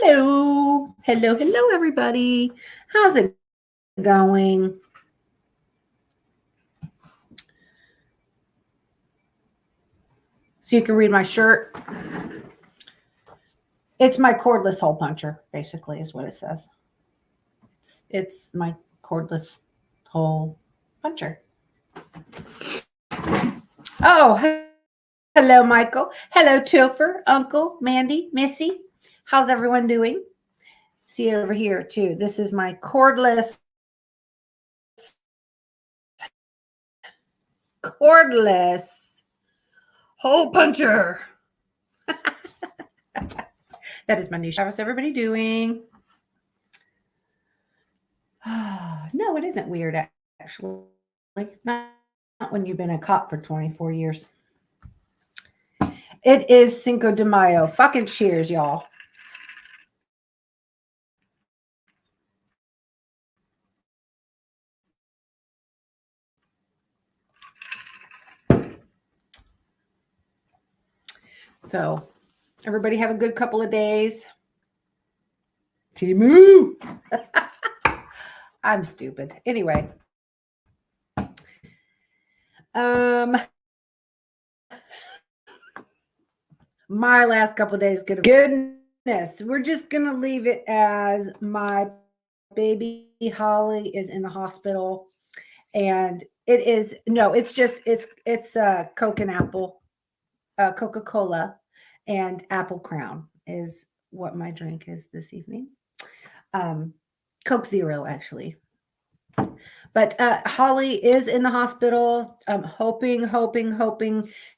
Hello. Hello, everybody. How's it going? So you can read my shirt. It's my cordless hole puncher, basically, is what it says. It's my cordless hole puncher. Oh, hello, Michael. Hello, Topher, Uncle, Mandy, Missy. How's everyone doing? See it over here, too. This is my cordless hole puncher. That is my new show. How's everybody doing? No, it isn't weird, actually. Not when you've been a cop for 24 years. It is Cinco de Mayo. Fucking cheers, y'all. So, everybody have a good couple of days. Timu. I'm stupid. Anyway. My last couple of days, goodness, we're just gonna leave it as my baby Holly is in the hospital, and it's Coke and apple, Coca-Cola and Apple Crown is what my drink is this evening. Coke Zero, actually. But Holly is in the hospital. I'm hoping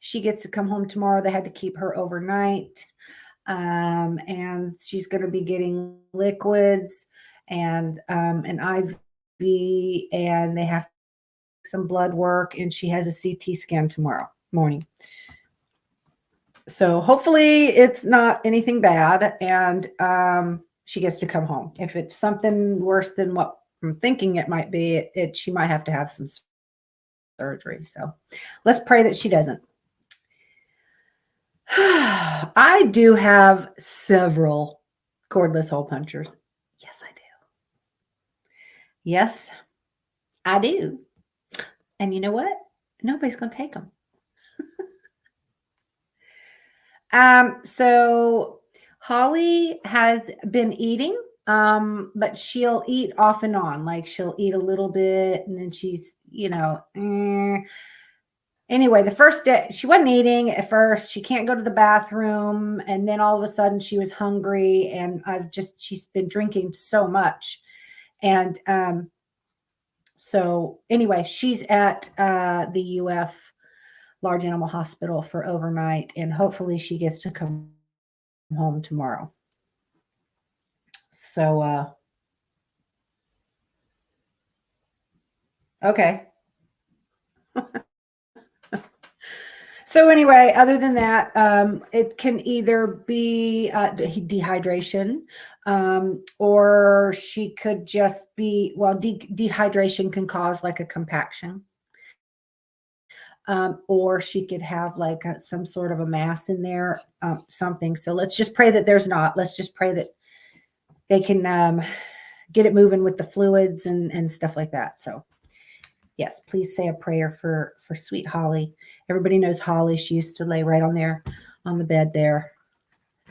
she gets to come home tomorrow. They had to keep her overnight. And she's going to be getting liquids and an IV, and they have some blood work, and she has a CT scan tomorrow morning. So hopefully it's not anything bad, and she gets to come home. If it's something worse than what I'm thinking it might be, she might have to have some surgery. So let's pray that she doesn't. I do have several cordless hole punchers. Yes, I do. Yes, I do. And you know what? Nobody's going to take them. So Holly has been eating, but she'll eat off and on. Like she'll eat a little bit and then she's, Anyway, the first day she wasn't eating at first. She can't go to the bathroom. And then all of a sudden she was hungry, and she's been drinking so much. And, so anyway, she's at, the UF Large Animal Hospital for overnight, and hopefully she gets to come home tomorrow. So, okay. So anyway, other than that, it can either be dehydration, or she could just be, dehydration can cause like a compaction. Or she could have like some sort of a mass in there, something. So let's just pray that there's not. Let's just pray that they can get it moving with the fluids and stuff like that. So yes, please say a prayer for sweet Holly. Everybody knows Holly. She used to lay right on there on the bed there.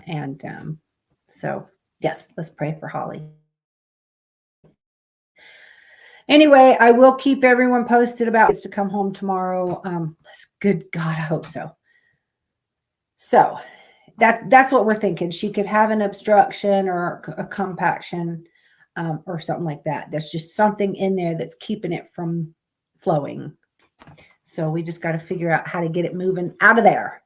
And so yes, let's pray for Holly. Anyway, I will keep everyone posted about it's to come home tomorrow. Good God, I hope so. So that's what we're thinking. She could have an obstruction or a compaction, or something like that. There's just something in there that's keeping it from flowing. So we just got to figure out how to get it moving out of there.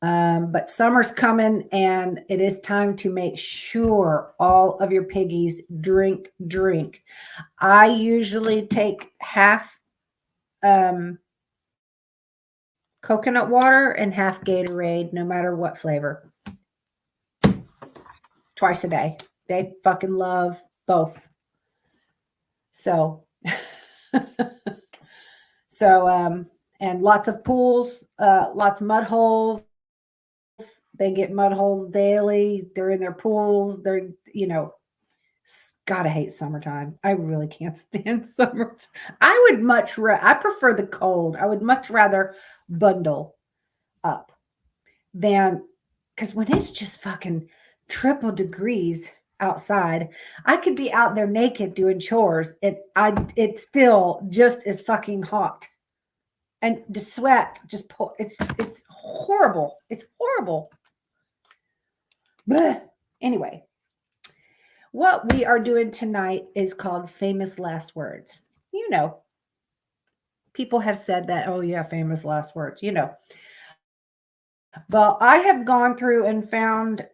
But summer's coming, and it is time to make sure all of your piggies drink. I usually take half coconut water and half Gatorade, no matter what flavor. Twice a day. They fucking love both. So, and lots of pools, lots of mud holes, They get mud holes daily. They're in their pools. They're, gotta hate summertime. I really can't stand summer. I would I prefer the cold. I would much rather bundle up than, because when it's just fucking triple degrees outside, I could be out there naked doing chores. It's still just as fucking hot. And the sweat just pour. It's horrible. It's horrible. Blech. Anyway, what we are doing tonight is called Famous Last Words. People have said that, oh yeah, famous last words, Well, I have gone through and found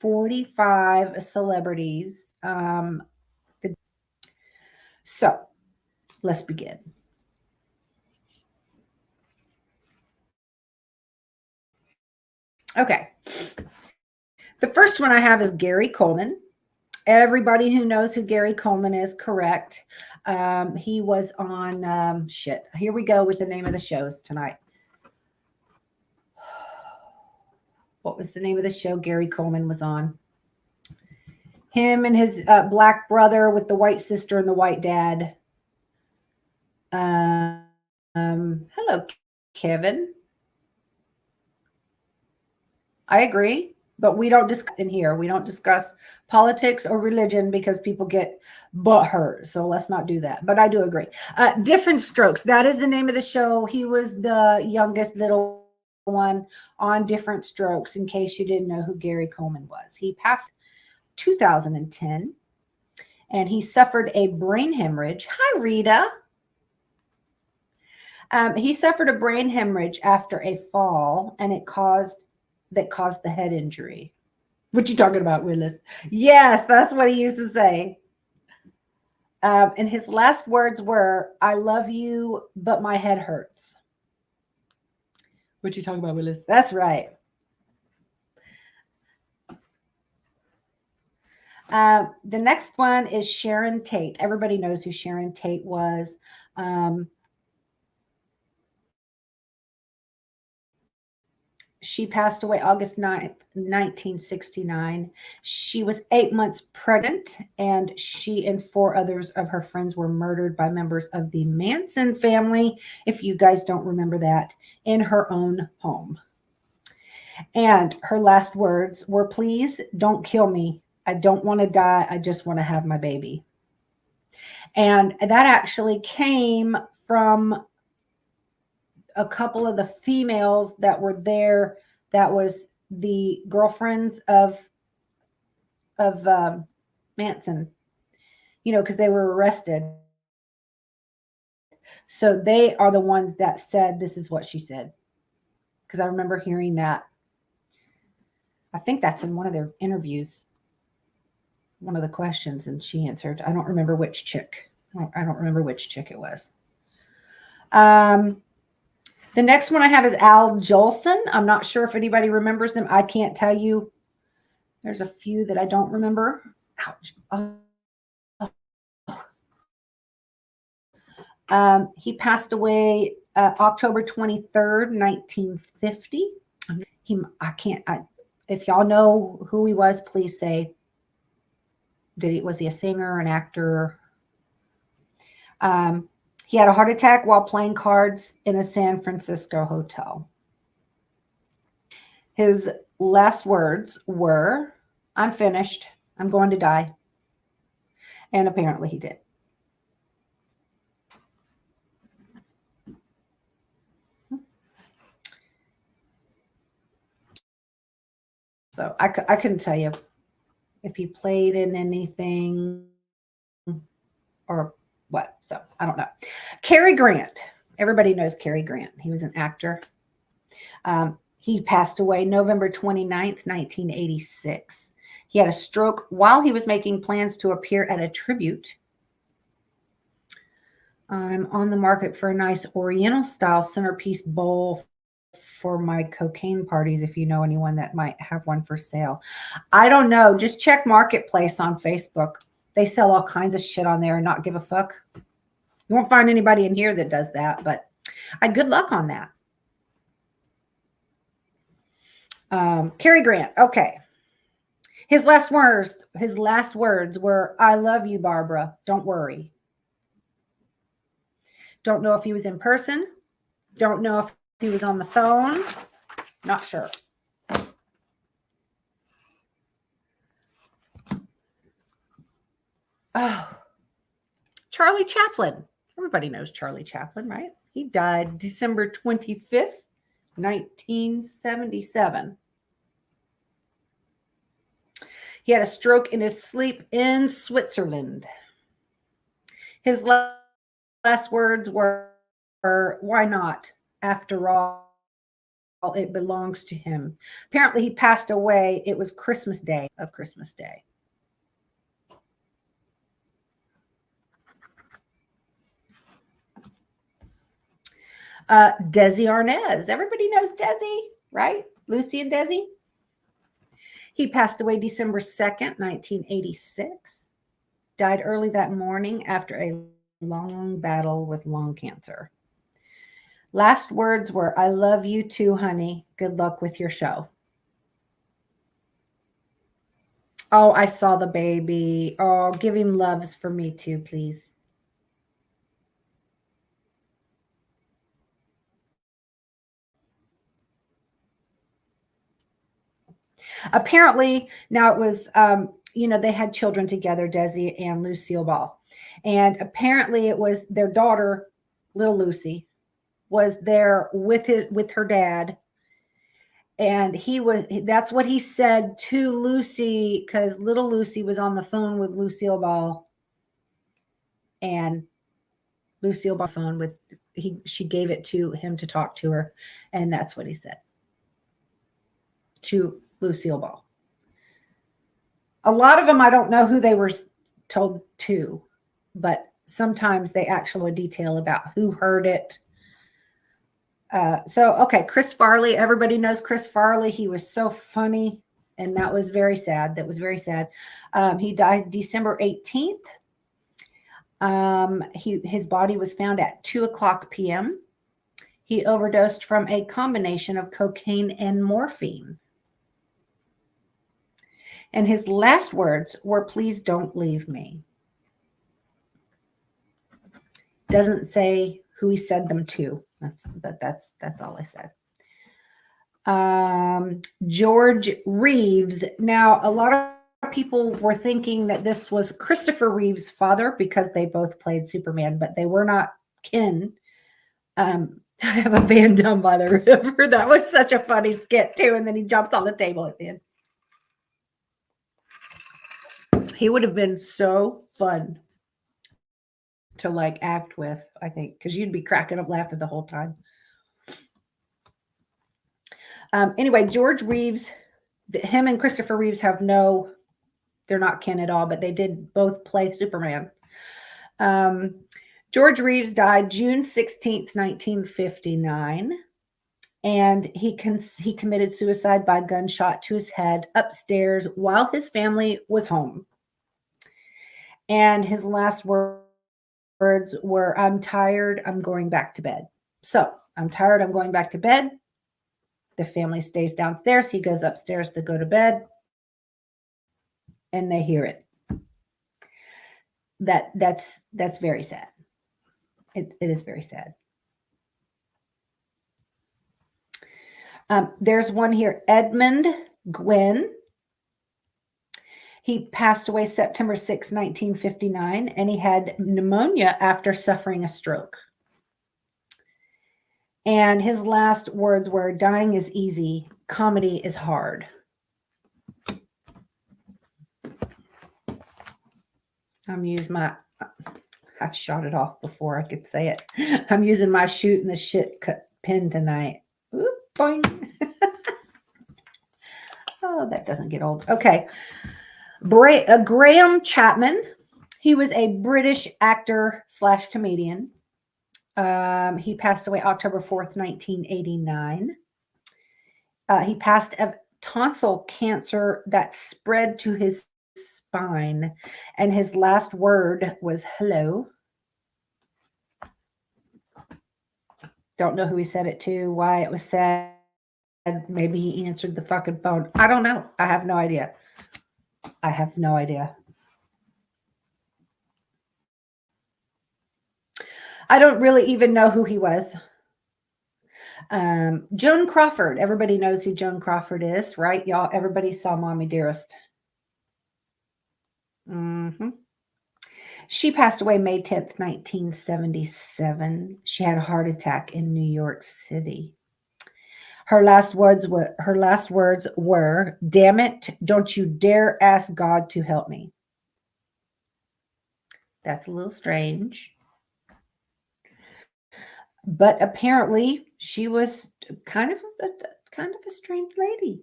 45 celebrities. So let's begin. Okay. The first one I have is Gary Coleman. Everybody who knows who Gary Coleman is, correct. He was on, here we go with the name of the shows tonight. What was the name of the show Gary Coleman was on? Him and his black brother with the white sister and the white dad. Hello, Kevin. I agree, but we don't discuss in here. We don't discuss politics or religion because people get butt hurt. So let's not do that. But I do agree. Different Strokes. That is the name of the show. He was the youngest little one on Different Strokes, in case you didn't know who Gary Coleman was. He passed 2010, and he suffered a brain hemorrhage. Hi, Rita. He suffered a brain hemorrhage after a fall, and it caused the head injury. What you talking about, Willis? Yes, that's what he used to say. And his last words were, "I love you, but my head hurts." What you talking about, Willis? That's right. The next one is Sharon Tate. Everybody knows who Sharon Tate was. She passed away August 9th, 1969. She was 8 months pregnant, and she and 4 others of her friends were murdered by members of the Manson family, if you guys don't remember that, in her own home. And her last words were, "Please don't kill me. I don't want to die. I just want to have my baby." And that actually came from a couple of the females that were there. That was the girlfriends of Manson, because they were arrested. So they are the ones that said, this is what she said. Because I remember hearing that. I think that's in one of their interviews, one of the questions, and she answered. I don't remember which chick. I don't remember which chick it was. The next one I have is Al Jolson. I'm not sure if anybody remembers them. I can't tell you. There's a few that I don't remember. Ouch. He passed away October 23rd, 1950. If y'all know who he was, please say, was he a singer, an actor? He had a heart attack while playing cards in a San Francisco hotel. His last words were, "I'm finished. I'm going to die." And apparently he did. So I couldn't tell you if he played in anything or what. So I don't know. Cary Grant. Everybody knows Cary Grant. He was an actor. He passed away November 29th, 1986. He had a stroke while he was making plans to appear at a tribute. I'm on the market for a nice Oriental style centerpiece bowl for my cocaine parties, if you know anyone that might have one for sale. I don't know. Just check Marketplace on Facebook. They sell all kinds of shit on there and not give a fuck. You won't find anybody in here that does that, but good luck on that. Cary Grant. Okay. His last words were, "I love you, Barbara. Don't worry." Don't know if he was in person. Don't know if he was on the phone. Not sure. Oh, Charlie Chaplin. Everybody knows Charlie Chaplin, right? He died December 25th, 1977. He had a stroke in his sleep in Switzerland. His last words were, "Why not? After all, it belongs to him." Apparently, he passed away. It was Christmas Day. Desi Arnaz. Everybody knows Desi, right? Lucy and Desi. He passed away December 2nd, 1986. Died early that morning after a long battle with lung cancer. Last words were, "I love you too, honey. Good luck with your show." Oh, I saw the baby. Oh, give him loves for me too, please. Apparently, now it was, they had children together, Desi and Lucille Ball. And apparently it was their daughter, little Lucy, was there with her dad. And that's what he said to Lucy, because little Lucy was on the phone with Lucille Ball. And Lucille Ball phone with she gave it to him to talk to her. And that's what he said to Lucille Ball. A lot of them, I don't know who they were told to, but sometimes they actually detail about who heard it. Okay, Chris Farley. Everybody knows Chris Farley. He was so funny, and that was very sad. He died December 18th. His body was found at 2:00 p.m. He overdosed from a combination of cocaine and morphine. And his last words were, "Please don't leave me." Doesn't say who he said them to. That's all I said. George Reeves. Now, a lot of people were thinking that this was Christopher Reeve's father because they both played Superman, but they were not kin. I have a van down by the river. That was such a funny skit too. And then he jumps on the table at the end. He would have been so fun to act with, I think, because you'd be cracking up laughing the whole time. Anyway, George Reeves, him and Christopher Reeves they're not kin at all, but they did both play Superman. George Reeves died June 16th, 1959. And he committed suicide by gunshot to his head upstairs while his family was home. And his last words were, "I'm tired. I'm going back to bed." So, "I'm tired. I'm going back to bed." The family stays downstairs. He goes upstairs to go to bed. And they hear it. That's very sad. It is very sad. There's one here, Edmund Gwynn. He passed away September 6, 1959, and he had pneumonia after suffering a stroke. And his last words were, "Dying is easy. Comedy is hard." I shot it off before I could say it. I'm using my shooting the shit pen tonight. Oop, boing. Oh, that doesn't get old. Okay. Graham Chapman. He was a British actor / comedian. He passed away October 4th, 1989. He passed of tonsil cancer that spread to his spine, and his last word was "hello." Don't know who he said it to, why it was said, maybe he answered the fucking phone. I don't know. I have no idea. I have no idea. I don't really even know who he was. Joan Crawford. Everybody knows who Joan Crawford is, right? Y'all, everybody saw Mommy Dearest. She passed away May 10th, 1977. She had a heart attack in New York City. Her last words were, "Damn it, don't you dare ask God to help me." That's a little strange. But apparently she was kind of a strange lady.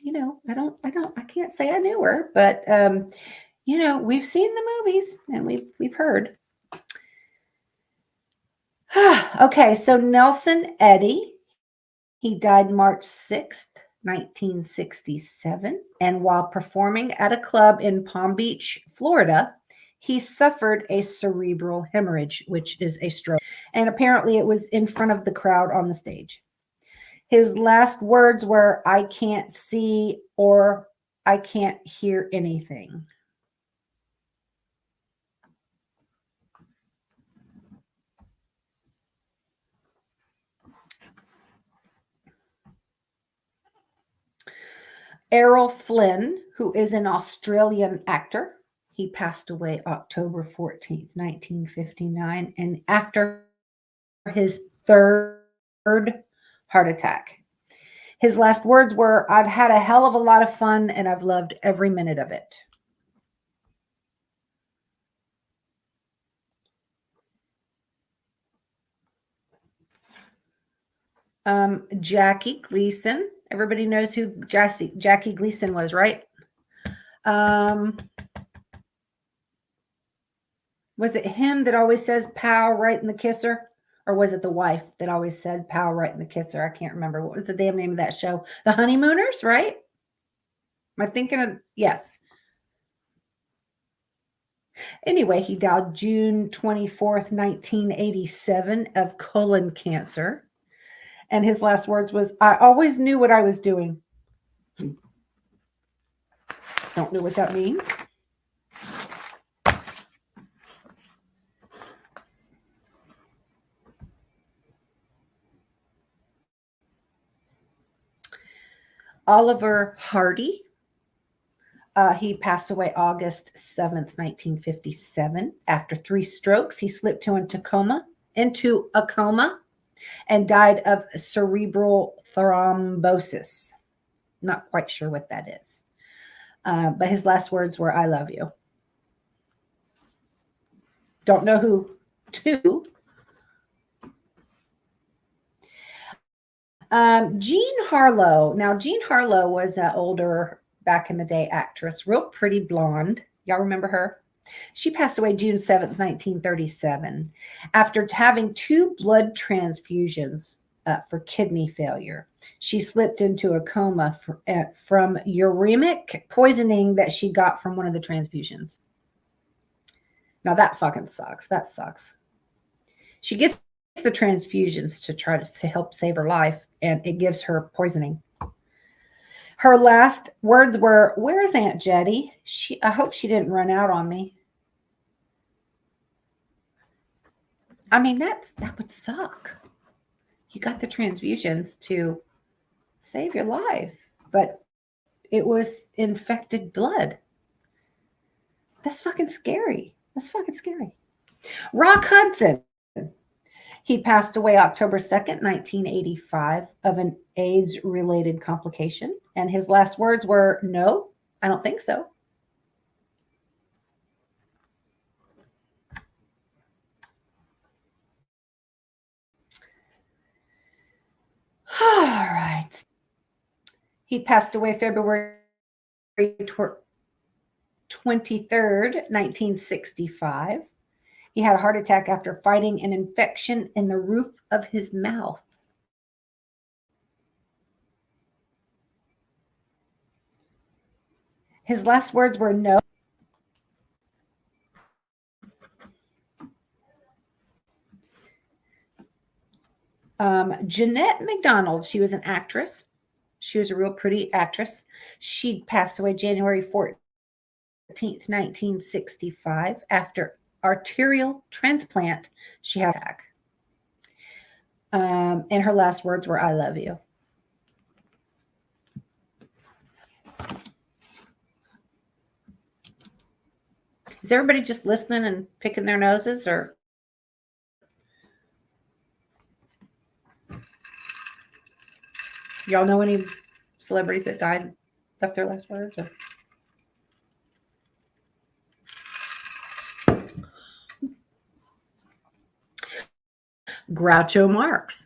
I can't say I knew her, but we've seen the movies and we've heard. Okay, so Nelson Eddy, he died March 6th, 1967, and while performing at a club in Palm Beach, Florida, he suffered a cerebral hemorrhage, which is a stroke, and apparently it was in front of the crowd on the stage. His last words were, "I can't see or I can't hear anything." Errol Flynn, who is an Australian actor, he passed away October 14th, 1959, and after his third heart attack. His last words were, "I've had a hell of a lot of fun and I've loved every minute of it." Jackie Gleason. Everybody knows who Jackie Gleason was, right? Was it him that always says "pow" right in the kisser? Or was it the wife that always said "pow" right in the kisser? I can't remember. What was the damn name of that show? The Honeymooners, right? Am I thinking of? Yes. Anyway, he died June 24th, 1987 of colon cancer. And his last words was, "I always knew what I was doing." Don't know what that means. Oliver Hardy. He passed away August 7th, 1957. After 3 strokes, he slipped into a coma and died of cerebral thrombosis. Not quite sure what that is. But his last words were, "I love you." Don't know who to. Jean Harlow. Now, Jean Harlow was an older, back in the day actress, real pretty blonde. Y'all remember her? She passed away June 7th, 1937, after having 2 blood transfusions for kidney failure. She slipped into a coma from uremic poisoning that she got from one of the transfusions. Now, that fucking sucks. That sucks. She gets the transfusions to try to help save her life, and it gives her poisoning. Her last words were, "Where is Aunt Jetty? I hope she didn't run out on me." I mean, that would suck. You got the transfusions to save your life, but it was infected blood. That's fucking scary. That's fucking scary. Rock Hudson. He passed away October 2nd, 1985, of an AIDS related complication. And his last words were, "No, I don't think so." All right. He passed away February 23rd, 1965. He had a heart attack after fighting an infection in the roof of his mouth. His last words were, "No." Jeanette MacDonald, she was an actress. She was a real pretty actress. She passed away January 14th, 1965, after arterial transplant. She had a heart attack. And her last words were, "I love you." Is everybody just listening and picking their noses, or y'all know any celebrities that died, left their last words? Or? Groucho Marx.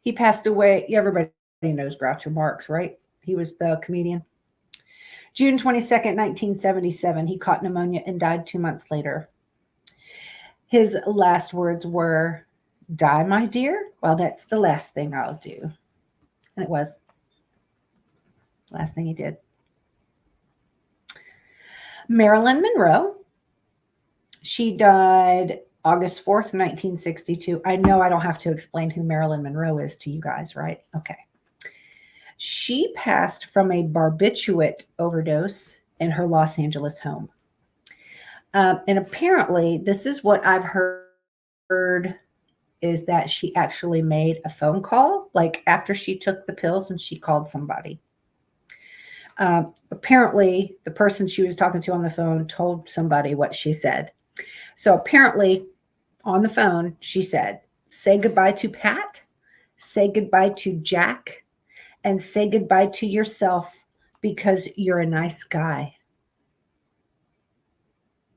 He passed away. Everybody knows Groucho Marx, right? He was the comedian. June 22nd, 1977, he caught pneumonia and died 2 months later. His last words were, "Die, my dear? Well, that's the last thing I'll do." And it was the last thing he did. Marilyn Monroe. She died August 4th, 1962. I know I don't have to explain who Marilyn Monroe is to you guys, right? Okay. She passed from a barbiturate overdose in her Los Angeles home. And apparently, this is what I've heard, is that she actually made a phone call, like after she took the pills, and she called somebody. Apparently, the person she was talking to on the phone told somebody what she said. So apparently, on the phone, she said, "Say goodbye to Pat, say goodbye to Jack, and say goodbye to yourself because you're a nice guy."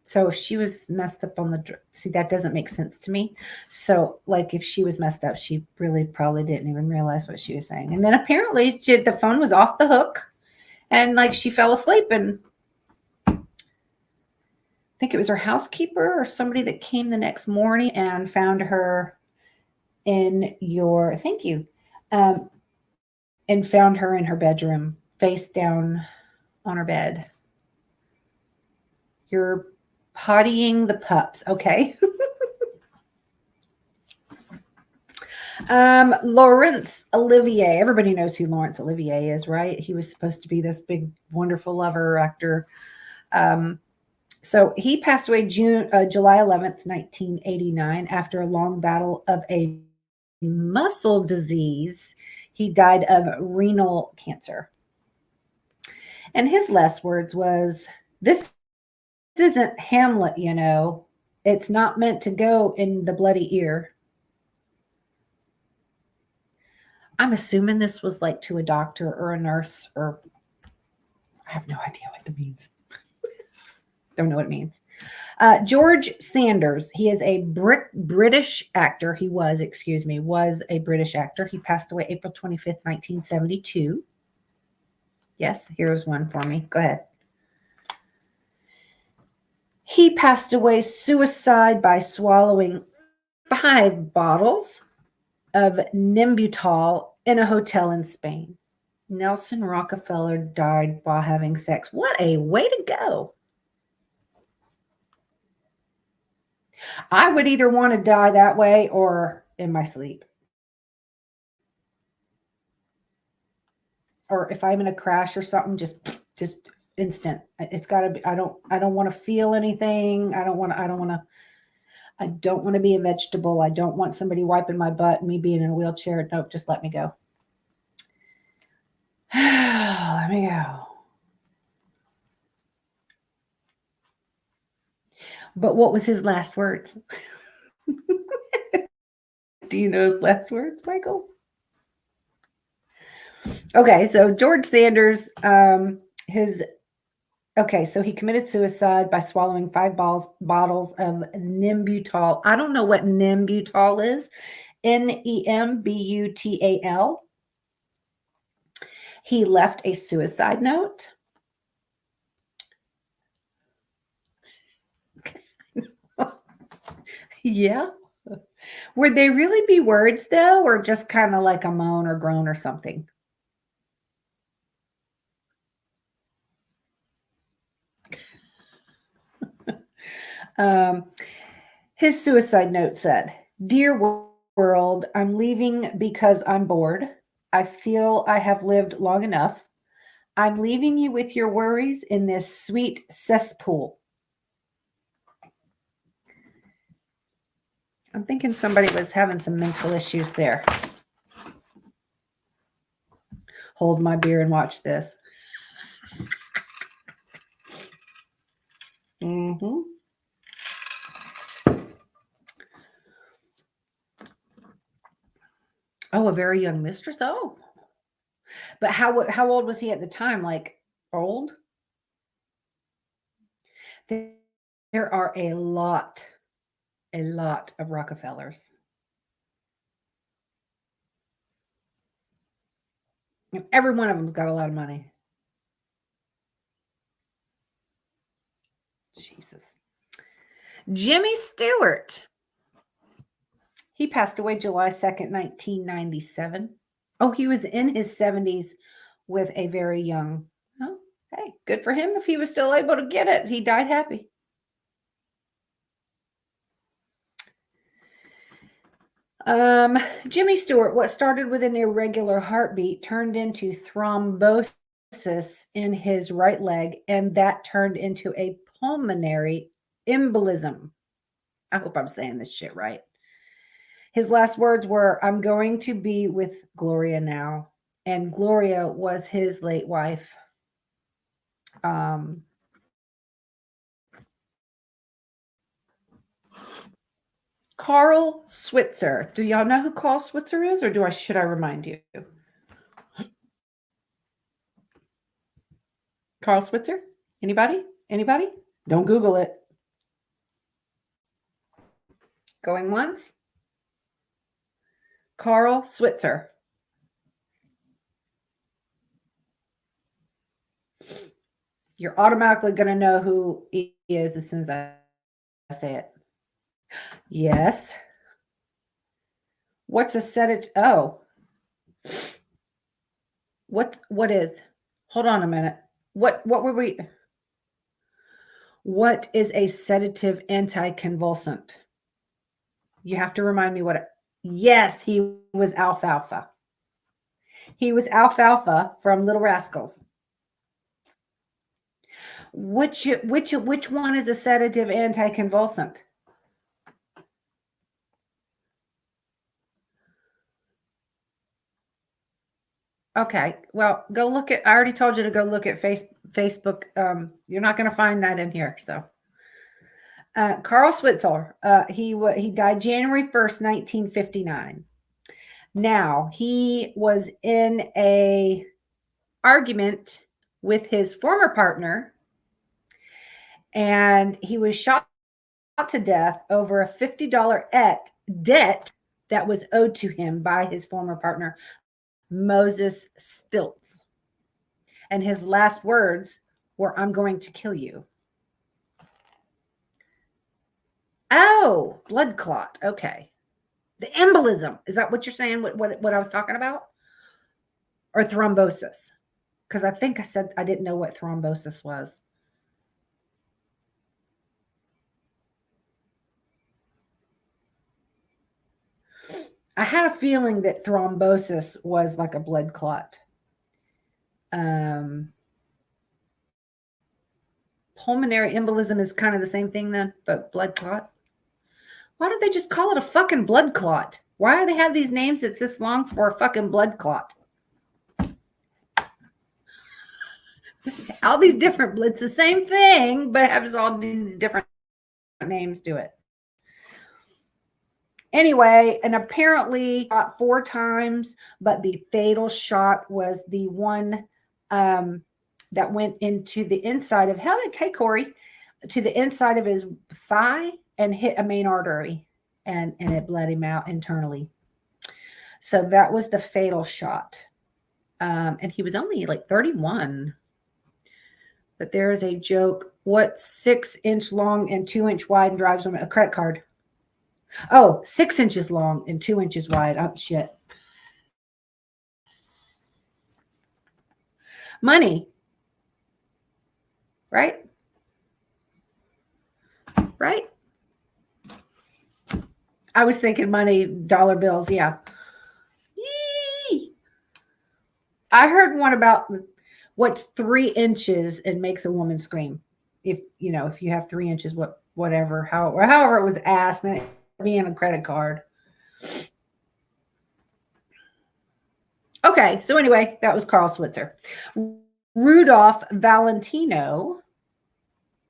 So if she was messed up on see, that doesn't make sense to me. So like if she was messed up, she really probably didn't even realize what she was saying. And then apparently the phone was off the hook, and like she fell asleep, and I think it was her housekeeper or somebody that came the next morning and found her in your, thank you, and found her in her bedroom, face down on her bed. You're pottying the pups. Okay. Laurence Olivier. Everybody knows who Laurence Olivier is, right? He was supposed to be this big, wonderful lover actor. So he passed away July 11th, 1989, after a long battle of a muscle disease. He died of renal cancer. And his last words was, "This isn't Hamlet, you know. It's not meant to go in the bloody ear." I'm assuming this was like to a doctor or a nurse, or I have no idea what that means. Don't know what it means. George Sanders. He is a British actor. He was, was a British actor. He passed away April 25th, 1972. Yes, here's one for me. Go ahead. He passed away suicide by swallowing 5 bottles of Nembutal in a hotel in Spain. Nelson Rockefeller died while having sex. What a way to go. I would either want to die that way or in my sleep. Or if I'm in a crash or something, just instant. It's got to be, I don't want to feel anything. I don't want to be a vegetable. I don't want somebody wiping my butt and me being in a wheelchair. Nope, just let me go. Let me go. But what was his last words? Do you know his last words, Michael? Okay, so George Sanders, so he committed suicide by swallowing 5 bottles of Nembutal. I don't know what Nembutal is. Nembutal. He left a suicide note. Yeah. Would they really be words though, or just kind of like a moan or groan or something? His suicide note said, "Dear world, I'm leaving because I'm bored. I feel I have lived long enough. I'm leaving you with your worries in this sweet cesspool. I'm thinking somebody was having some mental issues there. Hold my beer and watch this. Mm-hmm. Oh, a very young mistress. Oh, but how old was he at the time? Like old? There are a lot of Rockefellers. And every one of them's got a lot of money. Jesus. Jimmy Stewart. He passed away July 2nd, 1997. Oh, he was in his 70s with a very young. Oh, hey, good for him if he was still able to get it. He died happy. Jimmy Stewart, what started with an irregular heartbeat turned into thrombosis in his right leg, and that turned into a pulmonary embolism. I hope I'm saying this shit right. His last words were, I'm going to be with Gloria now. And Gloria was his late wife. Carl Switzer. Do y'all know who Carl Switzer is, or should I remind you? Carl Switzer? Anybody? Anybody? Don't Google it. Going once? Carl Switzer. You're automatically going to know who he is as soon as I say it. Yes. What's a sedative? Oh. What is? Hold on a minute. What were we? What is a sedative anticonvulsant? You have to remind me what. Yes, he was Alfalfa. He was Alfalfa from Little Rascals. Which one is a sedative anticonvulsant? Okay, well, go look at. I already told you to go look at Facebook. You're not going to find that in here. So, Carl Switzer. He died January 1st, 1959. Now he was in a argument with his former partner, and he was shot to death over a $50 debt that was owed to him by his former partner, Moses Stiltz. And his last words were, I'm going to kill you. Oh, blood clot. Okay. The embolism. Is that what you're saying? What I was talking about? Or thrombosis? Because I think I said I didn't know what thrombosis was. I had a feeling that thrombosis was like a blood clot. Pulmonary embolism is kind of the same thing then, but blood clot. Why don't they just call it a fucking blood clot? Why do they have these names that's this long for a fucking blood clot? All these different, it's the same thing, but it has all these different names to it. Anyway, and apparently shot 4 times, but the fatal shot was the one that went into the inside of, hey Corey, to the inside of his thigh and hit a main artery, and it bled him out internally. So that was the fatal shot. And he was only like 31. But there is a joke. What 6-inch long and 2-inch wide and drives a credit card? Oh, 6 inches long and 2 inches wide. Oh, shit. Money. Right? Right? I was thinking money, dollar bills. Yeah. Yee! I heard one about what's 3 inches and makes a woman scream. If you know, if you have 3 inches, whatever, however it was asked, and it being a credit card. Okay, so anyway, that was Carl Switzer. Rudolph Valentino,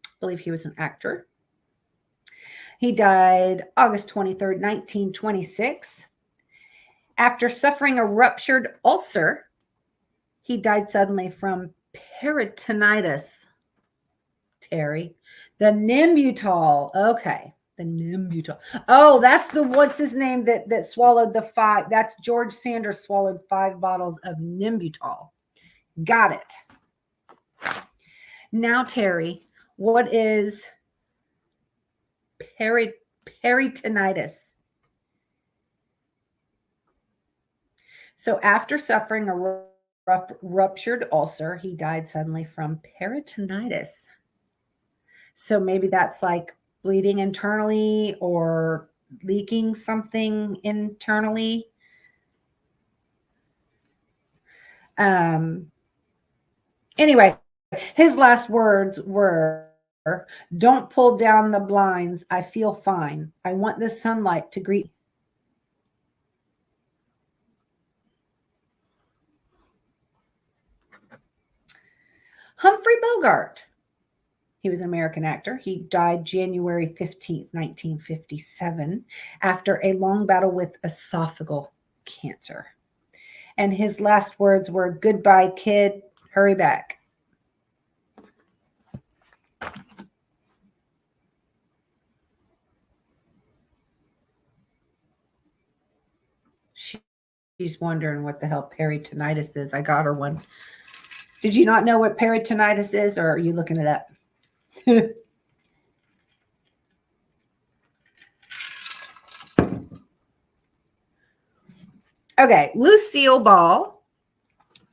I believe he was an actor. He died August 23rd, 1926. After suffering a ruptured ulcer, he died suddenly from peritonitis. Terry. The Nembutal. Okay. The Nembutal. Oh, that's the what's his name that swallowed the 5. That's George Sanders swallowed 5 bottles of Nembutal. Got it. Now, Terry, what is peritonitis? So after suffering a ruptured ulcer, he died suddenly from peritonitis. So maybe that's like bleeding internally or leaking something internally. Anyway, his last words were, "Don't pull down the blinds. I feel fine. I want the sunlight to greet." Humphrey Bogart. He was an American actor. He died January 15th, 1957, after a long battle with esophageal cancer. And his last words were, "Goodbye, kid. Hurry back." She's wondering what the hell peritonitis is. I got her one. Did you not know what peritonitis is, or are you looking it up? Okay, Lucille Ball,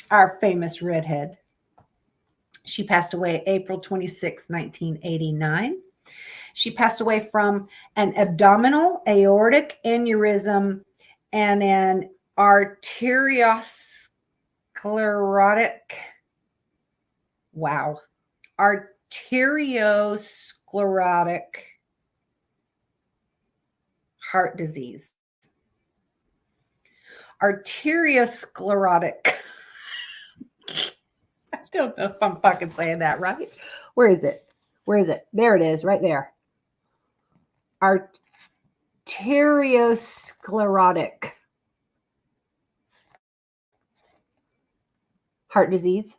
our famous redhead. She passed away April 26, 1989. She passed away from an abdominal aortic aneurysm and an arteriosclerotic, wow, arteriosclerotic heart disease. Arteriosclerotic. I don't know if I'm fucking saying that right. Where is it? Where is it? There it is, right there. Arteriosclerotic heart disease.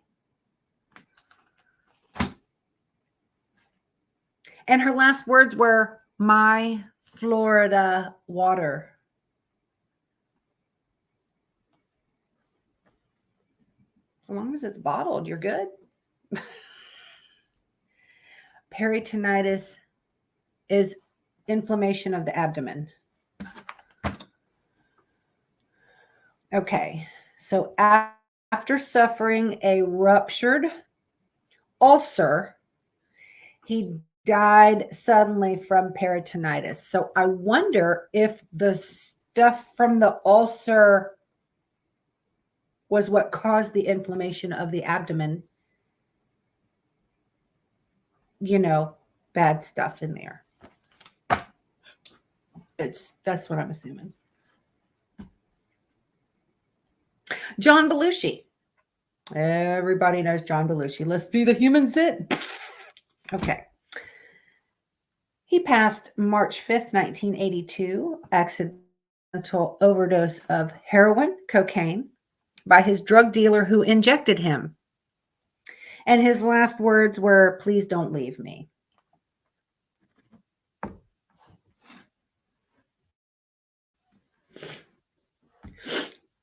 And her last words were, "My Florida water." As long as it's bottled, you're good. Peritonitis is inflammation of the abdomen. Okay, so after suffering a ruptured ulcer, he died suddenly from peritonitis. So I wonder if the stuff from the ulcer was what caused the inflammation of the abdomen. You know, bad stuff in there. That's what I'm assuming. John Belushi. Everybody knows John Belushi. Let's be the human Zit. Okay. He passed March 5th, 1982, accidental overdose of heroin, cocaine, by his drug dealer who injected him. And his last words were, "Please don't leave me."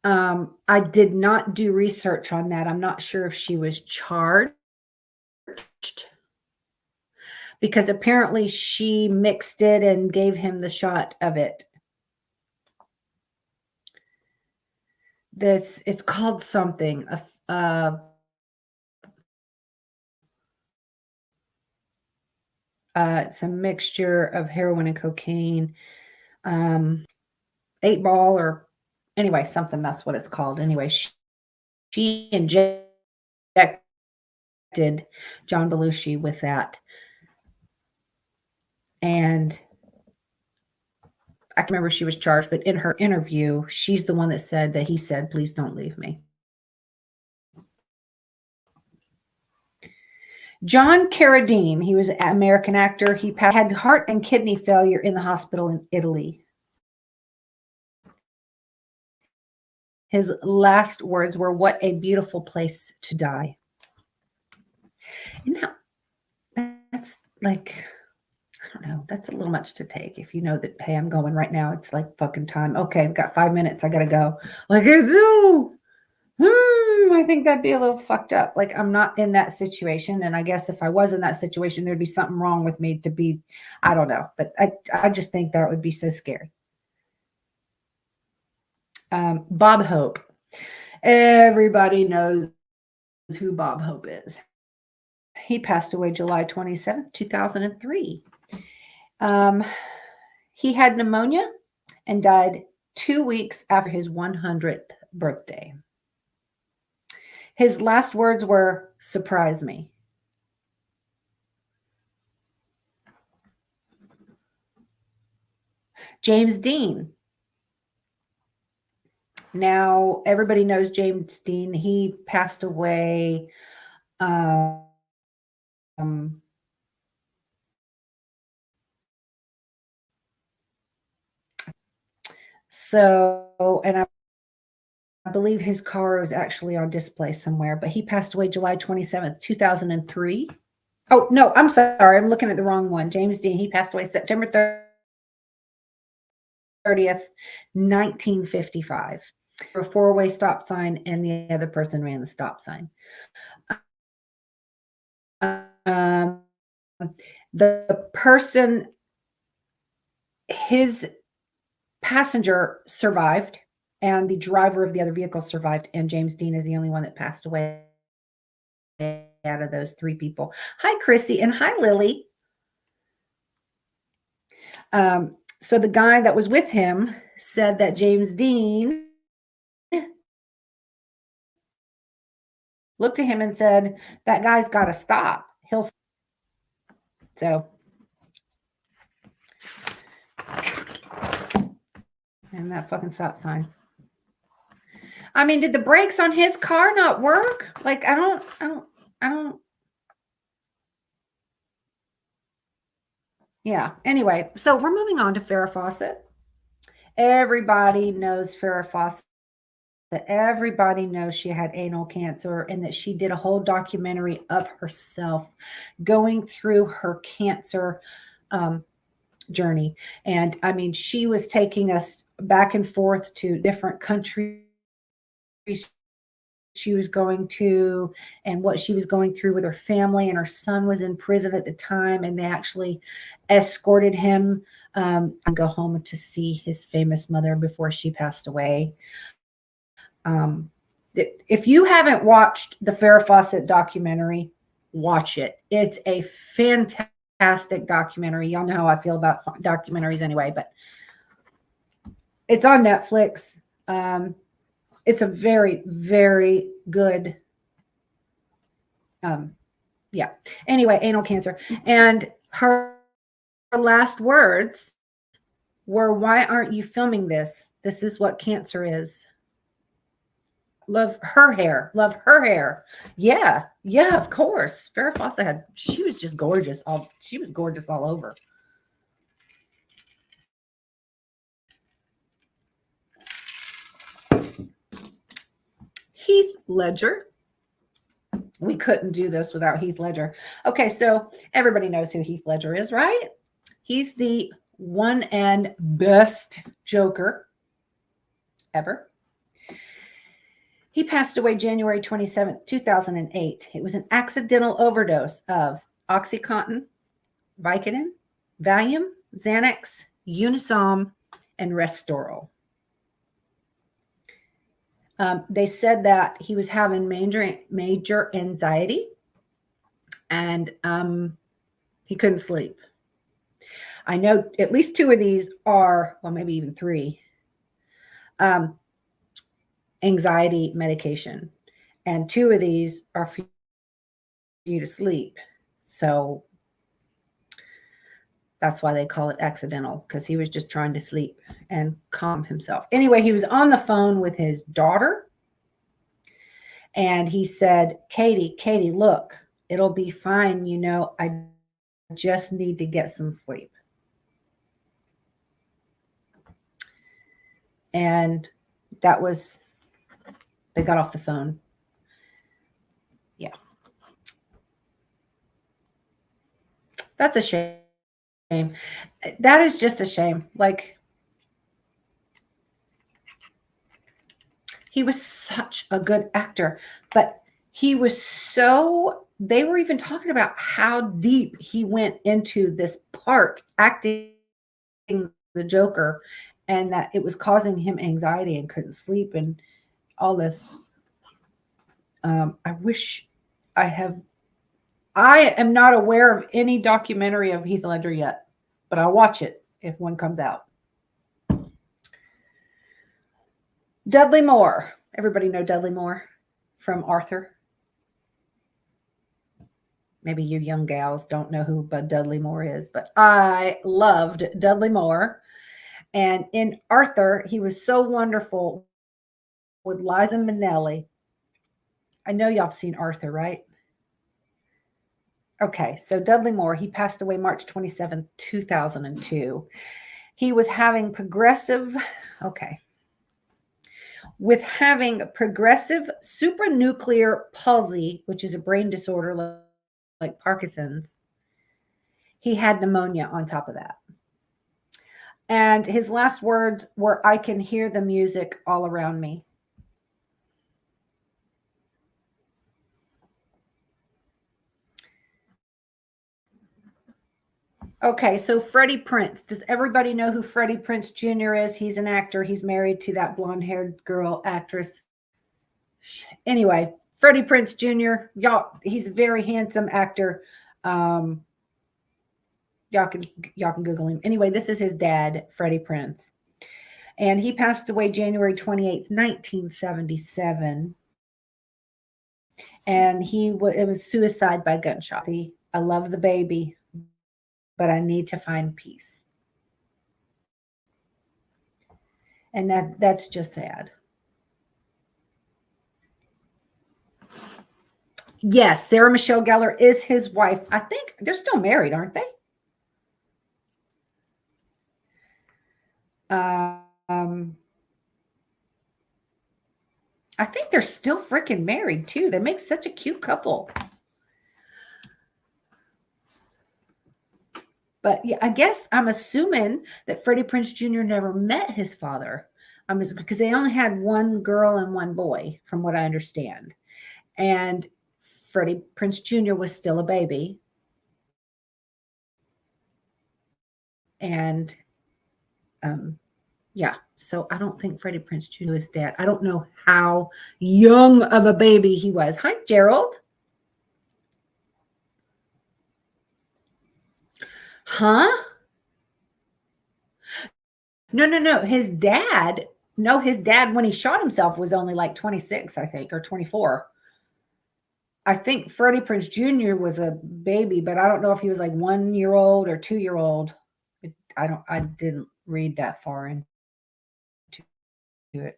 I did not do research on that. I'm not sure if she was charged, because apparently she mixed it and gave him the shot of it. It's called something. It's a mixture of heroin and cocaine. 8 ball, or anyway, something, that's what it's called. Anyway, She injected John Belushi with that. And I can remember she was charged, but in her interview, she's the one that said that he said, "Please don't leave me." John Carradine, he was an American actor. He had heart and kidney failure in the hospital in Italy. His last words were, "What a beautiful place to die." And now, that's like, I don't know, that's a little much to take if you know that, hey, I'm going right now. It's like fucking time. Okay, I've got 5 minutes. I got to go. Like, I think that'd be a little fucked up. Like, I'm not in that situation. And I guess if I was in that situation, there'd be something wrong with me to be, I don't know. But I just think that would be so scary. Bob Hope. Everybody knows who Bob Hope is. He passed away July 27th, 2003. He had pneumonia and died 2 weeks after his 100th birthday. His last words were, "Surprise me." James Dean. Now, everybody knows James Dean. He passed away and I believe his car was actually on display somewhere, but he passed away July 27th, 2003. Oh, no, I'm sorry. I'm looking at the wrong one. James Dean, he passed away September 30th, 1955. A four-way stop sign, and the other person ran the stop sign. The person, his passenger survived, and the driver of the other vehicle survived, and James Dean is the only one that passed away out of those three people. Hi, Chrissy, and hi, Lily. So the guy that was with him said that James Dean looked at him and said, "That guy's got to stop. He'll." So, and that fucking stop sign. I mean, did the brakes on his car not work? Like, I don't. Yeah. Anyway, so we're moving on to Farrah Fawcett. Everybody knows Farrah Fawcett. Everybody knows she had anal cancer and that she did a whole documentary of herself going through her cancer journey. And I mean, she was taking us back and forth to different countries she was going to and what she was going through with her family. And her son was in prison at the time, and they actually escorted him and go home to see his famous mother before she passed away. If you haven't watched the Farrah Fawcett documentary, watch it. It's a fantastic documentary. Y'all know how I feel about documentaries anyway, but it's on Netflix. It's a very, very good. Yeah. Anyway, anal cancer. And her last words were, "Why aren't you filming this? This is what cancer is." Love her hair. Love her hair. Yeah. Yeah, of course. Farrah Fawcett she was just gorgeous. She was gorgeous all over. Heath Ledger. We couldn't do this without Heath Ledger. Okay, so everybody knows who Heath Ledger is, right? He's the one and best Joker ever. He passed away January 27th, 2008. It was an accidental overdose of OxyContin, Vicodin, Valium, Xanax, Unisom, and Restoril. They said that he was having major anxiety, and he couldn't sleep. I know at least two of these are, well, maybe even three, anxiety medication. and 2 of these are for you to sleep. So that's why they call it accidental, because he was just trying to sleep and calm himself. Anyway, he was on the phone with his daughter, and he said, Katie, look, it'll be fine. I just need to get some sleep. And they got off the phone. Yeah. That's a shame. That is just a shame. Like, he was such a good actor, but they were even talking about how deep he went into this part, acting the Joker, and that it was causing him anxiety and couldn't sleep and all this. I am not aware of any documentary of Heath Ledger yet, but I'll watch it if one comes out. Dudley Moore. Everybody know Dudley Moore from Arthur? Maybe you young gals don't know who Bud Dudley Moore is, but I loved Dudley Moore. And in Arthur, he was so wonderful with Liza Minnelli. I know y'all have seen Arthur, right? Okay, so Dudley Moore, he passed away March 27th, 2002. He was having progressive supranuclear palsy, which is a brain disorder like Parkinson's. He had pneumonia on top of that. And his last words were, "I can hear the music all around me." Okay, so Freddie Prinze. Does everybody know who Freddie Prinze Jr. is? He's an actor. He's married to that blonde-haired girl actress. Anyway, Freddie Prinze Jr. He's a very handsome actor. Y'all can Google him. Anyway, this is his dad, Freddie Prinze. And he passed away January 28th, 1977. And it was suicide by gunshot. I love the baby, but I need to find peace. And that's just sad. Yes, Sarah Michelle Gellar is his wife. I think they're still married, aren't they? I think they're still freaking married too. They make such a cute couple. But yeah, I guess I'm assuming that Freddie Prinze Jr. never met his father. Because they only had one girl and one boy, from what I understand. And Freddie Prinze Jr. was still a baby. And yeah, so I don't think Freddie Prinze Jr. is dead. I don't know how young of a baby he was. Hi, Gerald. Huh? No. His dad, when he shot himself was only like 26, I think, or 24. I think Freddie Prinze Jr. was a baby, but I don't know if he was like 1 year old or 2 year old. I didn't read that far into it.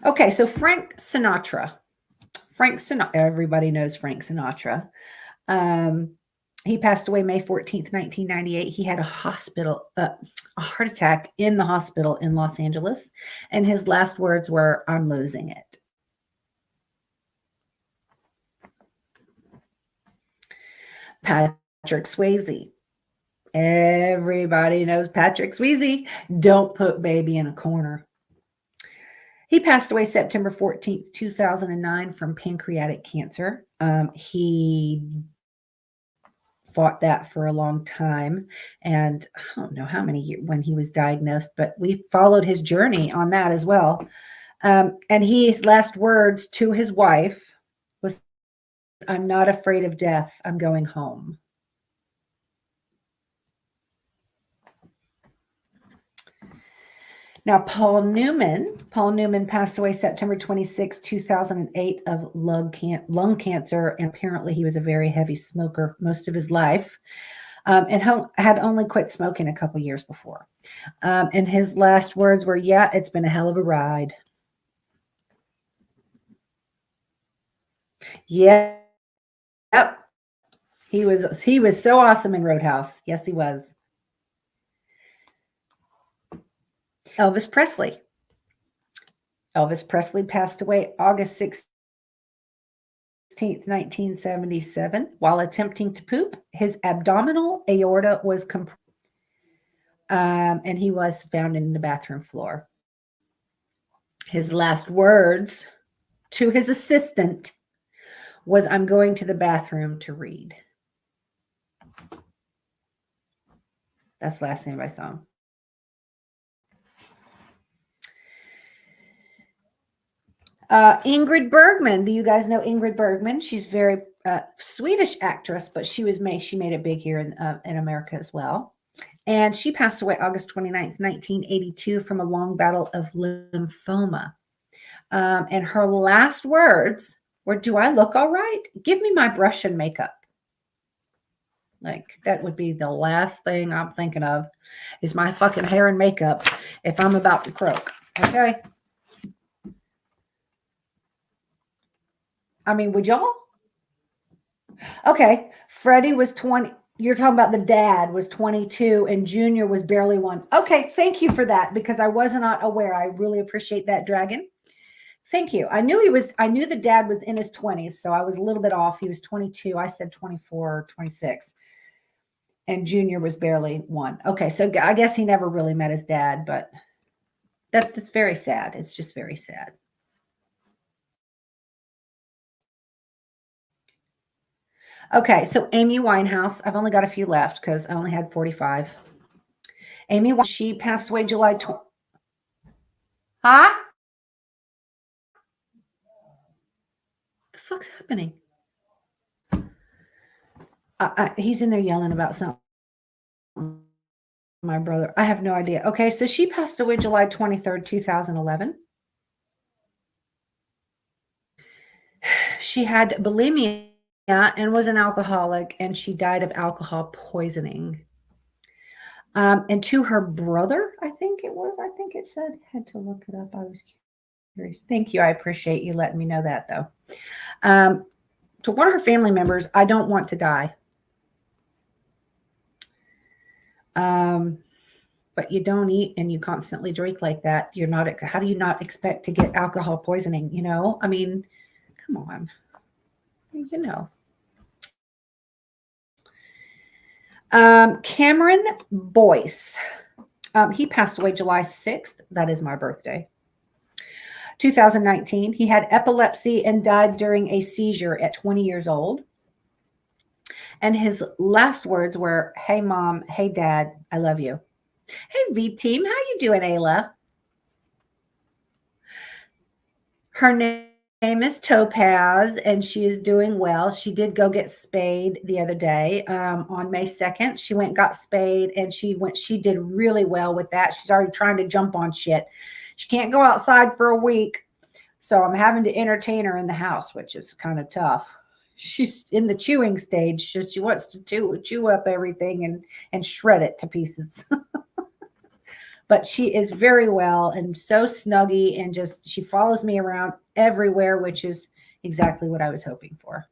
Okay, so Frank Sinatra. Everybody knows Frank Sinatra. He passed away May 14th, 1998. He had a heart attack in the hospital in Los Angeles. And his last words were, "I'm losing it." Patrick Swayze. Everybody knows Patrick Swayze. Don't put baby in a corner. He passed away September 14th, 2009 from pancreatic cancer. He fought that for a long time. And I don't know how many years when he was diagnosed, but we followed his journey on that as well. And his last words to his wife was, "I'm not afraid of death. I'm going home." Now, Paul Newman passed away September 26, 2008 of lung cancer. And apparently he was a very heavy smoker most of his life. And had only quit smoking a couple years before. And his last words were, "Yeah, it's been a hell of a ride." Yeah. Yep. He was so awesome in Roadhouse. Yes, he was. Elvis Presley. Elvis Presley passed away August 16th, 1977, while attempting to poop. His abdominal aorta was compressed, and he was found in the bathroom floor. His last words to his assistant was, "I'm going to the bathroom to read." That's the last name I saw him. Ingrid Bergman. Do you guys know Ingrid Bergman? She's very Swedish actress, but she made it big here in America as well. And she passed away August 29th, 1982 from a long battle of lymphoma. And her last words were, "Do I look all right? Give me my brush and makeup." Like, that would be the last thing I'm thinking of, is my fucking hair and makeup if I'm about to croak. Okay. I mean, would y'all? Okay. Freddie was 20. You're talking about the dad was 22 and Junior was barely 1. Okay. Thank you for that, because I was not aware. I really appreciate that, Dragon. Thank you. I knew the dad was in his 20s, so I was a little bit off. He was 22. I said 24 or 26. And Junior was barely 1. Okay. So I guess he never really met his dad, but that's very sad. It's just very sad. Okay, so Amy Winehouse. I've only got a few left because I only had 45. Amy, she passed away July 20. Huh? The fuck's happening? He's in there yelling about something. My brother. I have no idea. Okay, so she passed away July 23rd, 2011. She had bulimia and was an alcoholic, and she died of alcohol poisoning. And to her brother, I think it said, had to look it up. I was curious. Thank you. I appreciate you letting me know that, though. To one of her family members, "I don't want to die." But you don't eat and you constantly drink like that. How do you not expect to get alcohol poisoning? I mean, come on. Cameron Boyce. He passed away July 6th. That is my birthday. 2019. He had epilepsy and died during a seizure at 20 years old. And his last words were, "Hey, Mom. Hey, Dad. I love you." Hey, V-Team. How you doing, Ayla? Her name is Topaz, and she is doing well. She did go get spayed the other day on May 2nd. She went and got spayed, and she did really well with that. She's already trying to jump on shit. She can't go outside for a week, so I'm having to entertain her in the house, which is kind of tough. She's in the chewing stage. She wants to chew up everything and shred it to pieces. But she is very well and so snuggy, and she follows me around everywhere, which is exactly what I was hoping for.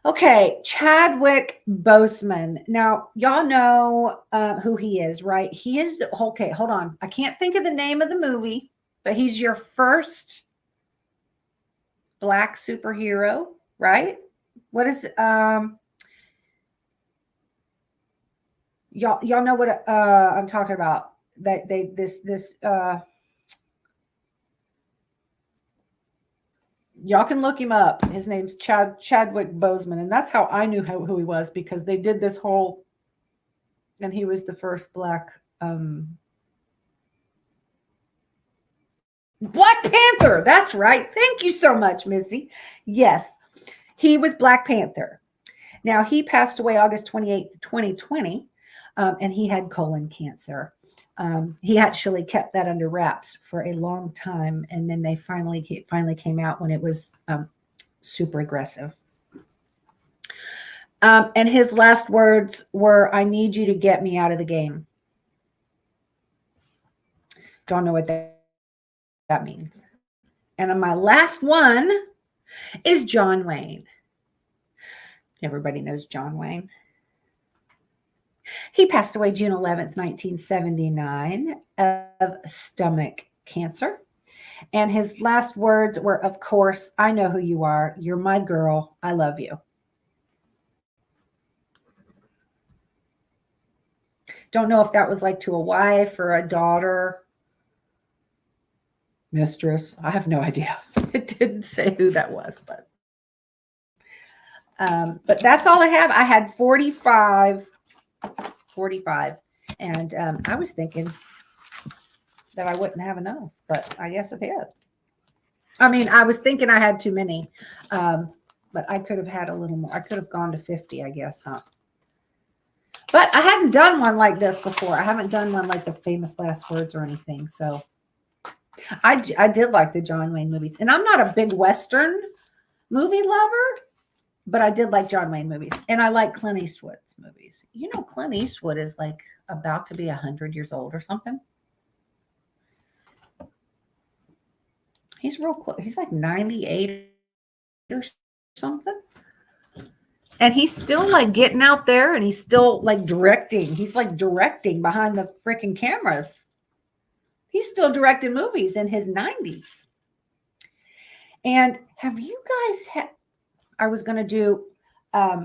Okay, Chadwick Boseman. Now, y'all know who he is, right? He is okay, hold on. I can't think of the name of the movie, but he's your first Black superhero, right? What is y'all know what I'm talking about? That y'all can look him up. His name's Chadwick Boseman, and that's how I knew who he was, because they did this whole, and he was the first Black Panther. That's right. Thank you so much, Missy. Yes, he was Black Panther. Now, he passed away August 28th, 2020, and he had colon cancer. He actually kept that under wraps for a long time, and then they finally came out when it was super aggressive. And his last words were, "I need you to get me out of the game." Don't know what that means. And my last one is John Wayne. Everybody knows John Wayne. He passed away June 11th, 1979 of stomach cancer. And his last words were, "Of course, I know who you are. You're my girl. I love you." Don't know if that was like to a wife or a daughter, mistress. I have no idea. It didn't say who that was, but that's all I have. I had 45, and I was thinking that I wouldn't have enough, but I guess I did. I mean, I was thinking I had too many, but I could have had a little more. I could have gone to 50, I guess, huh? But I hadn't done one like this before. I haven't done one like the famous last words or anything. So I did like the John Wayne movies. And I'm not a big Western movie lover, but I did like John Wayne movies. And I like Clint Eastwood's movies. You know, Clint Eastwood is like about to be 100 years old or something. He's real close. He's like 98 or something. And he's still like getting out there and he's still like directing. He's like directing behind the freaking cameras. He's still directing movies in his 90s. And have you guys I was going to do that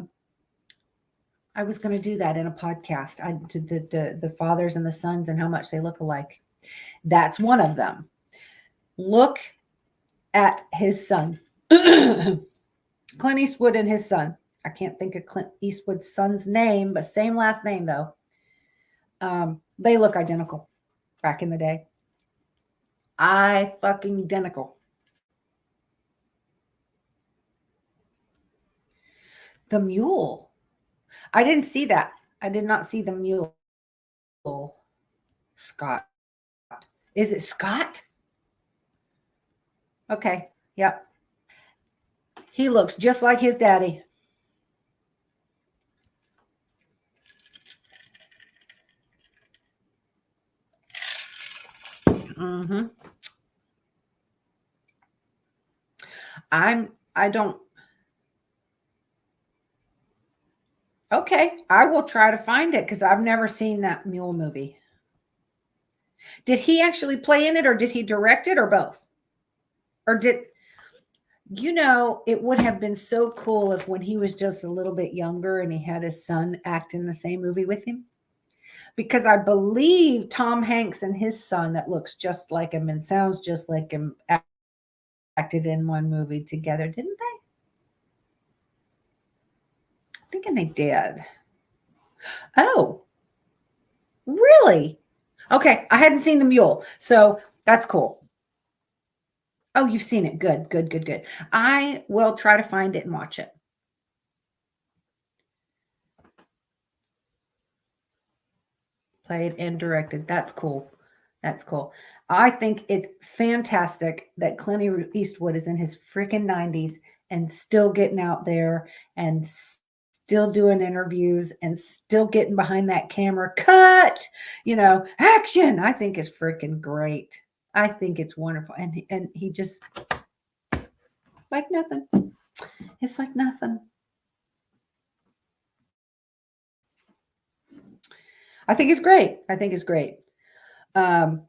in a podcast. I did the fathers and the sons and how much they look alike. That's one of them. Look at his son. Clint Eastwood and his son. I can't think of Clint Eastwood's son's name, but same last name though. They look identical back in the day. Fucking identical. The Mule. I didn't see that. I did not see The Mule. Scott. Is it Scott? Okay. Yep. He looks just like his daddy. Mm-hmm. I don't. Okay. I will try to find it because I've never seen that Mule movie. Did he actually play in it or did he direct it or both? Or did, it would have been so cool if when he was just a little bit younger and he had his son act in the same movie with him. Because I believe Tom Hanks and his son that looks just like him and sounds just like him acted in one movie together, didn't they? I'm thinking they did. Oh, really? Okay, I hadn't seen The Mule, so that's cool. Oh, you've seen it. Good, good, good, good. I will try to find it and watch it. Played and directed. That's cool. That's cool. I think it's fantastic that Clint Eastwood is in his freaking 90s and still getting out there and still doing interviews and still getting behind that camera. Cut, action. I think is freaking great. I think it's wonderful. And he just like nothing. It's like nothing. I think it's great. I think it's great. I'm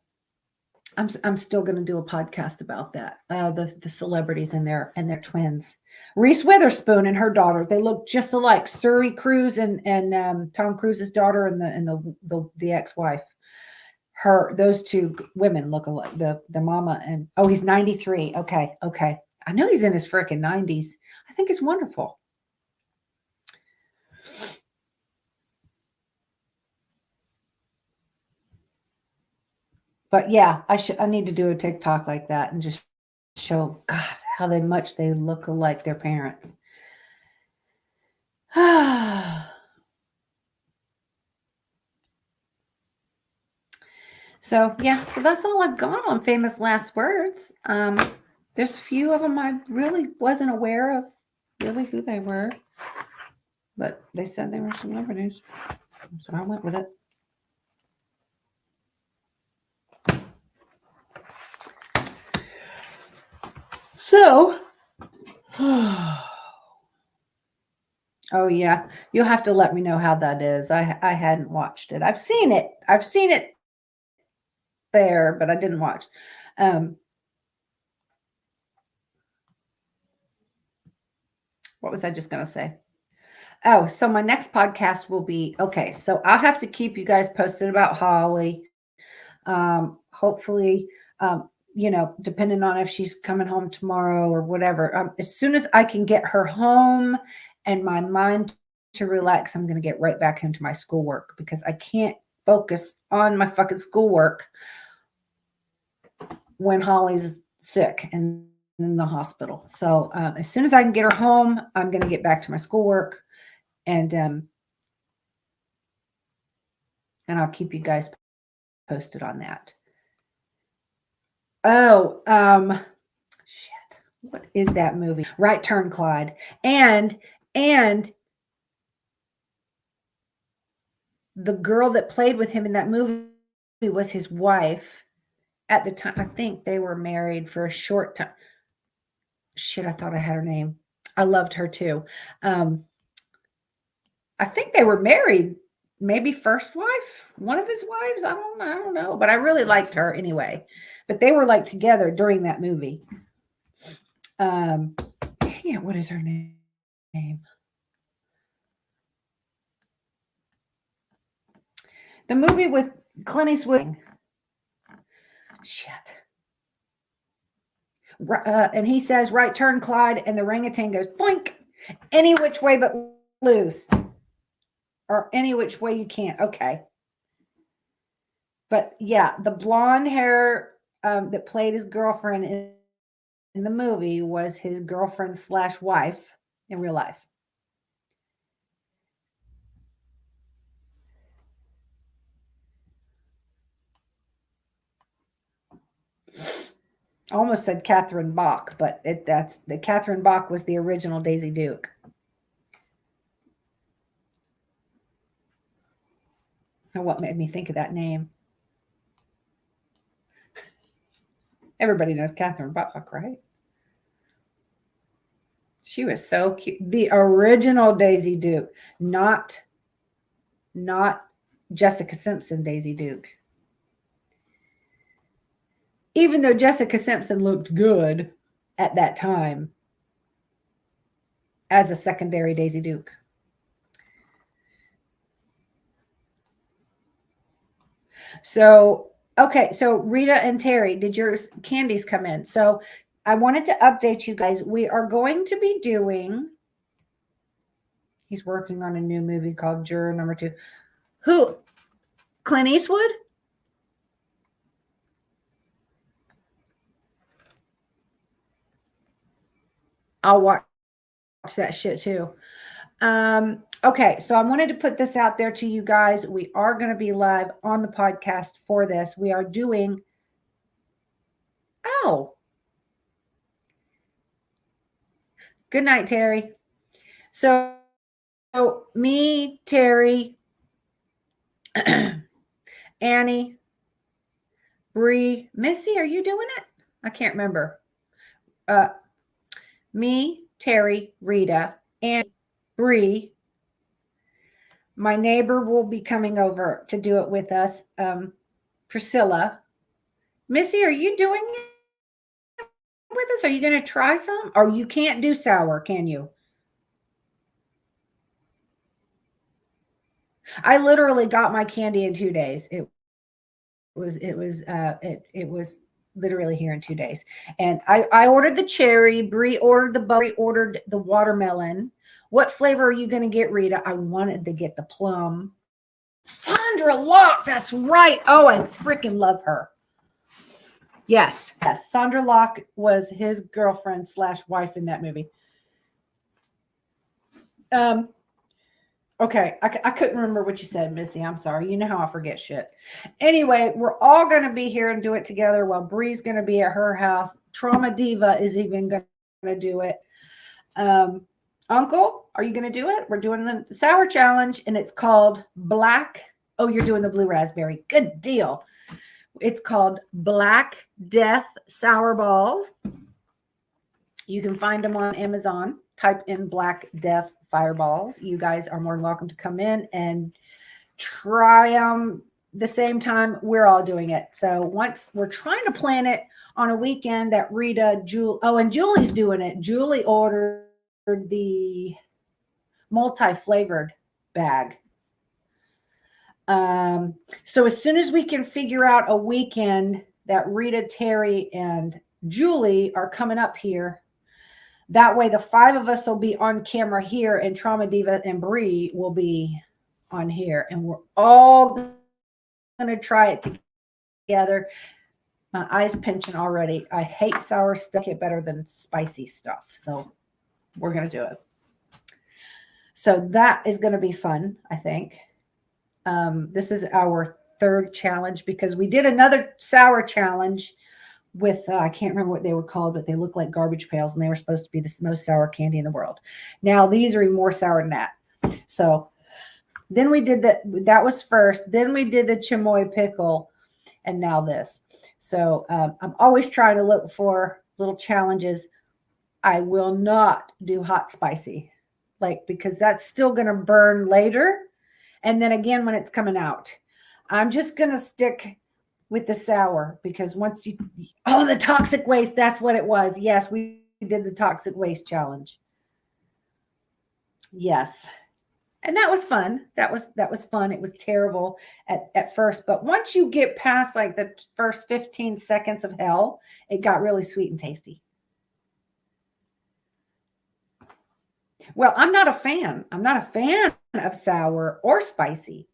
still going to do a podcast about that. The celebrities and their twins. Reese Witherspoon and her daughter. They look just alike. Suri Cruise and Tom Cruise's daughter and the ex-wife. Those two women look alike. The mama and he's 93. Okay. I know he's in his freaking 90s. I think it's wonderful. But yeah, I need to do a TikTok like that and just show God how much they look like their parents. So yeah, so that's all I've got on famous last words. There's a few of them I really wasn't aware of really who they were, but they said they were celebrities, so I went with it. So, oh yeah, you'll have to let me know how that is. I hadn't watched it. I've seen it. I've seen it there, but I didn't watch. What was I just going to say? Oh, so my next podcast will be okay. So I'll have to keep you guys posted about Holly. Hopefully, depending on if she's coming home tomorrow or whatever. As soon as I can get her home and my mind to relax, I'm going to get right back into my schoolwork because I can't focus on my fucking schoolwork when Holly's sick and in the hospital. So as soon as I can get her home, I'm going to get back to my schoolwork, and I'll keep you guys posted on that. Oh, shit. What is that movie? Right Turn, Clyde. And the girl that played with him in that movie was his wife at the time. I think they were married for a short time. Shit, I thought I had her name. I loved her too. I think they were married, maybe first wife, one of his wives. I don't know, but I really liked her anyway. But they were like together during that movie. Dang it, what is her name? The movie with Clint Eastwood. Shit. And he says, right turn, Clyde, and the orangutan goes, boink, any which way but loose. Or any which way you can't. Okay. But yeah, the blonde hair that played his girlfriend in the movie was his girlfriend / wife in real life. I almost said Catherine Bach, but that's the Catherine Bach was the original Daisy Duke. And what made me think of that name? Everybody knows Catherine Bach, right? She was so cute. The original Daisy Duke, not Jessica Simpson Daisy Duke. Even though Jessica Simpson looked good at that time as a secondary Daisy Duke. So, okay. So Rita and Terry, did your candies come in? So I wanted to update you guys. We are going to be doing, he's working on a new movie called Juror Number 2. Who? Clint Eastwood? I'll watch that shit too. Okay, so I wanted to put this out there to you guys. We are going to be live on the podcast for this. We are doing, oh, good night, Terry. So me, Terry, Annie, Bree, Missy, are you doing it? I can't remember. Me, Terry, Rita, and Bree. My neighbor will be coming over to do it with us. Priscilla. Missy, are you doing it with us? Are you going to try some? Or you can't do sour, can you? I literally got my candy in 2 days. It was literally here in 2 days. And I ordered the cherry. Bree ordered the Bree ordered the watermelon. What flavor are you going to get, Rita? I wanted to get the plum. Sandra Locke, that's right. Oh, I freaking love her. Yes. Sandra Locke was his girlfriend / wife in that movie. Okay, I couldn't remember what you said, Missy. I'm sorry. You know how I forget shit. Anyway, we're all going to be here and do it together while Bree's going to be at her house. Trauma Diva is even going to do it. Uncle, are you going to do it? We're doing the sour challenge, and it's called Black. Oh, you're doing the blue raspberry. Good deal. It's called Black Death Sour Balls. You can find them on Amazon. Type in Black Death Fireballs. You guys are more than welcome to come in and try them the same time we're all doing it. So once we're trying to plan it on a weekend that and Julie's doing it. Julie ordered the multi-flavored bag. So as soon as we can figure out a weekend that Rita, Terry, and Julie are coming up here, that way the 5 of us will be on camera here, and Trauma Diva and Bree will be on here, and we're all going to try it together. My eyes pinching already. I hate sour stuff. It better than spicy stuff. So we're going to do it. So that is going to be fun, I think. This is our 3rd challenge because we did another sour challenge with, I can't remember what they were called, but they look like garbage pails, and they were supposed to be the most sour candy in the world. Now these are even more sour than that. So then we did that was first. Then we did the chamoy pickle, and now this. So I'm always trying to look for little challenges. I will not do hot spicy, because that's still going to burn later. And then again, when it's coming out, I'm just going to stick with the sour because once the toxic waste, that's what it was. Yes, we did the toxic waste challenge. Yes. And that was fun. That was fun. It was terrible at first, but once you get past the first 15 seconds of hell, it got really sweet and tasty. Well, I'm not a fan. I'm not a fan of sour or spicy.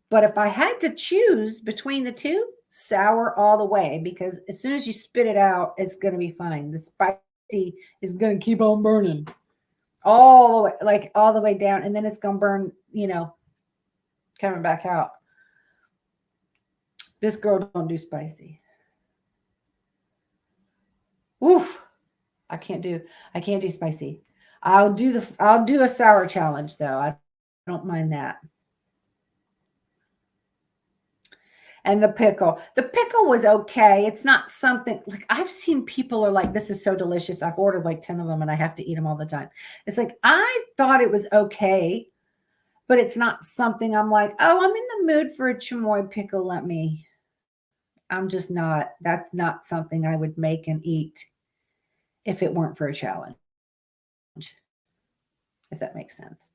But if I had to choose between the two, sour all the way, because as soon as you spit it out, it's going to be fine. The spicy is going to keep on burning all the way down, and then it's going to burn, coming back out. This girl don't do spicy. Oof. I can't do spicy. I'll do a sour challenge though. I don't mind that. And the pickle was okay. It's not something I've seen people are like, this is so delicious. I've ordered 10 of them and I have to eat them all the time. It's I thought it was okay, but it's not something I'm like, oh, I'm in the mood for a chamoy pickle. I'm just not, that's not something I would make and eat if it weren't for a challenge. If that makes sense.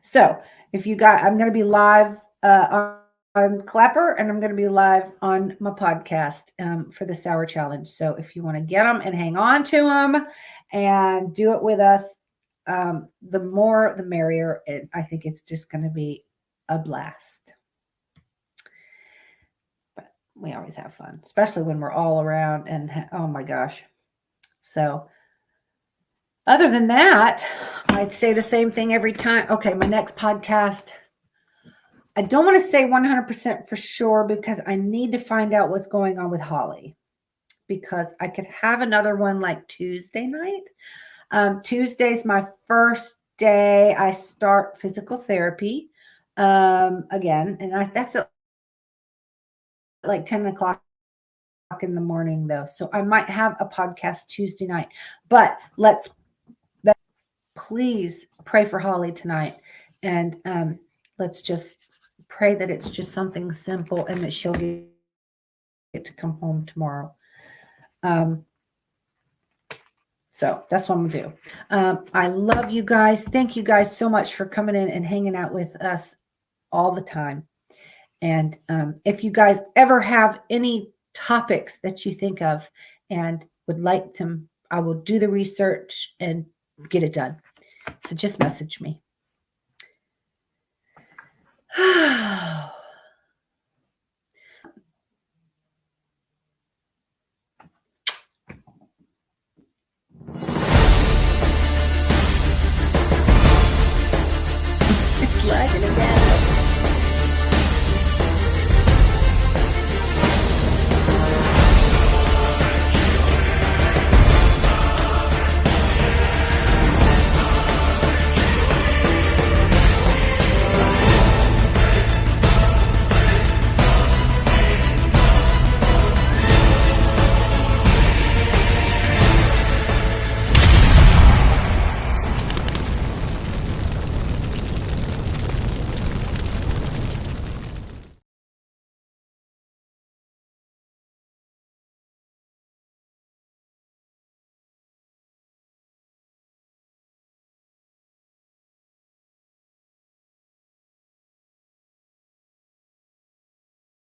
So if you got, I'm going to be live on Clapper, and I'm going to be live on my podcast for the sour challenge. So if you want to get them and hang on to them and do it with us, the more the merrier. I think it's just going to be a blast. But we always have fun, especially when we're all around, and oh my gosh. So other than that, I'd say the same thing every time. Okay, my next podcast, I don't want to say 100% for sure because I need to find out what's going on with Holly, because I could have another one Tuesday night. Tuesday's my first day I start physical therapy again, and that's at 10 o'clock in the morning though. So I might have a podcast Tuesday night, but please pray for Holly tonight. And let's just pray that it's just something simple and that she'll get to come home tomorrow. So that's what I'm going to do. I love you guys. Thank you guys so much for coming in and hanging out with us all the time. And if you guys ever have any topics that you think of and would like them, I will do the research and get it done. So just message me.